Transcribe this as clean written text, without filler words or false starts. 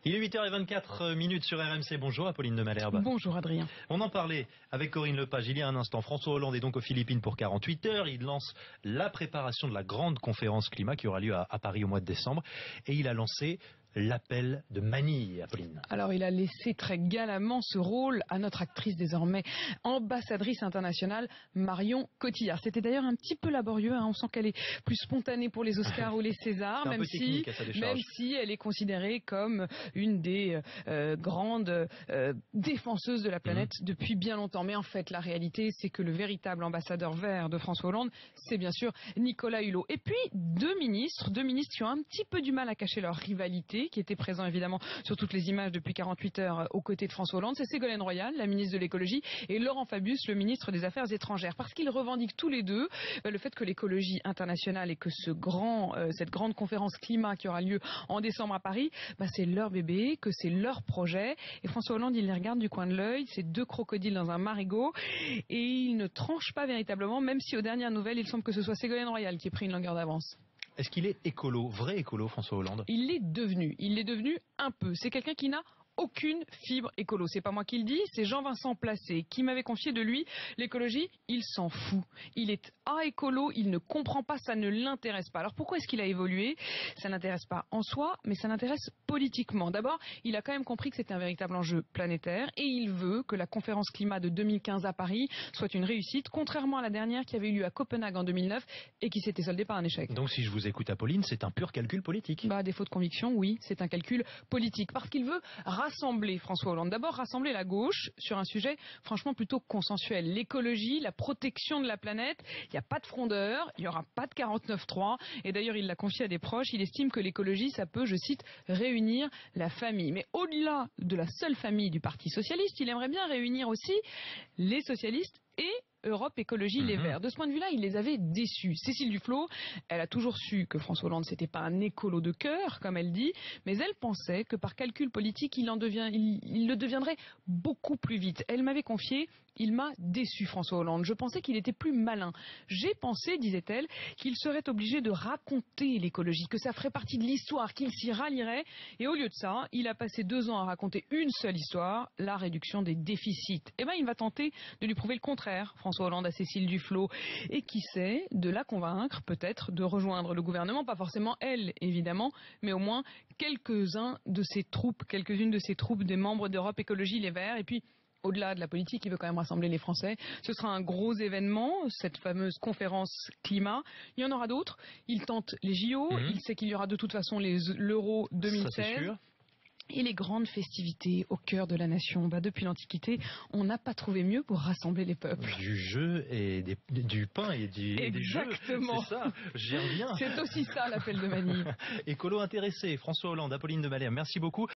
Il est 8h24 sur RMC. Bonjour Apolline de Malherbe. Bonjour Adrien. On en parlait avec Corinne Lepage il y a un instant. François Hollande est donc aux Philippines pour 48 heures. Il lance la préparation de la grande conférence climat qui aura lieu à Paris au mois de décembre. Et il a lancé l'appel de Manille, Apolline. Alors il a laissé très galamment ce rôle à notre actrice désormais ambassadrice internationale Marion Cotillard. C'était d'ailleurs un petit peu laborieux, on sent qu'elle est plus spontanée pour les Oscars ou les Césars, même si elle est considérée comme une des grandes défenseuses de la planète depuis bien longtemps. Mais en fait la réalité c'est que le véritable ambassadeur vert de François Hollande, c'est bien sûr Nicolas Hulot. Et puis deux ministres qui ont un petit peu du mal à cacher leur rivalité, qui était présent évidemment sur toutes les images depuis 48 heures aux côtés de François Hollande. C'est Ségolène Royal, la ministre de l'écologie, et Laurent Fabius, le ministre des Affaires étrangères, parce qu'ils revendiquent tous les deux le fait que l'écologie internationale et que cette grande conférence climat qui aura lieu en décembre à Paris, c'est leur bébé, que c'est leur projet. Et François Hollande, il les regarde du coin de l'œil, c'est deux crocodiles dans un marigot, et il ne tranche pas véritablement, même si aux dernières nouvelles, il semble que ce soit Ségolène Royal qui ait pris une longueur d'avance. Est-ce qu'il est écolo, vrai écolo, François Hollande? Il l'est devenu un peu. C'est quelqu'un qui n'a aucune fibre écolo. C'est pas moi qui le dis, c'est Jean-Vincent Placé qui m'avait confié de lui l'écologie, il s'en fout. Il est écolo, il ne comprend pas, ça ne l'intéresse pas. Alors pourquoi est-ce qu'il a évolué? Ça n'intéresse pas en soi, mais ça l'intéresse politiquement. D'abord, il a quand même compris que c'était un véritable enjeu planétaire et il veut que la conférence climat de 2015 à Paris soit une réussite, contrairement à la dernière qui avait eu lieu à Copenhague en 2009 et qui s'était soldée par un échec. Donc si je vous écoute Apolline, c'est un pur calcul politique. À défaut de conviction, oui, c'est un calcul politique. Parce qu'il veut rassembler François Hollande. D'abord, rassembler la gauche sur un sujet franchement plutôt consensuel. L'écologie, la protection de la planète. Il n'y a pas de frondeur, il n'y aura pas de 49.3. Et d'ailleurs, il l'a confié à des proches. Il estime que l'écologie, ça peut, je cite, réunir la famille. Mais au-delà de la seule famille du Parti socialiste, il aimerait bien réunir aussi les socialistes et Europe Écologie Les Verts. De ce point de vue-là, il les avait déçus. Cécile Duflot, elle a toujours su que François Hollande, c'était pas un écolo de cœur, comme elle dit, mais elle pensait que par calcul politique, il le deviendrait beaucoup plus vite. Elle m'avait confié, il m'a déçu François Hollande. Je pensais qu'il était plus malin. J'ai pensé, disait-elle, qu'il serait obligé de raconter l'écologie, que ça ferait partie de l'histoire, qu'il s'y rallierait. Et au lieu de ça, il a passé 2 ans à raconter une seule histoire, la réduction des déficits. Il va tenter de lui prouver le contraire, François Hollande, à Cécile Duflot, et qui sait, de la convaincre peut-être de rejoindre le gouvernement, pas forcément elle évidemment, mais au moins quelques-unes de ses troupes, des membres d'Europe Écologie Les Verts. Et puis au-delà de la politique, il veut quand même rassembler les Français. Ce sera un gros événement, cette fameuse conférence climat. Il y en aura d'autres. Il tente les JO. Il sait qu'il y aura de toute façon l'Euro 2016. Ça, c'est sûr. Et les grandes festivités au cœur de la nation. Depuis l'Antiquité, on n'a pas trouvé mieux pour rassembler les peuples. Du jeu et du pain et des jeux. Exactement. C'est ça, j'y reviens. C'est aussi ça l'appel de Manille. Écolo intéressé, François Hollande, Apolline de Malherbe, merci beaucoup.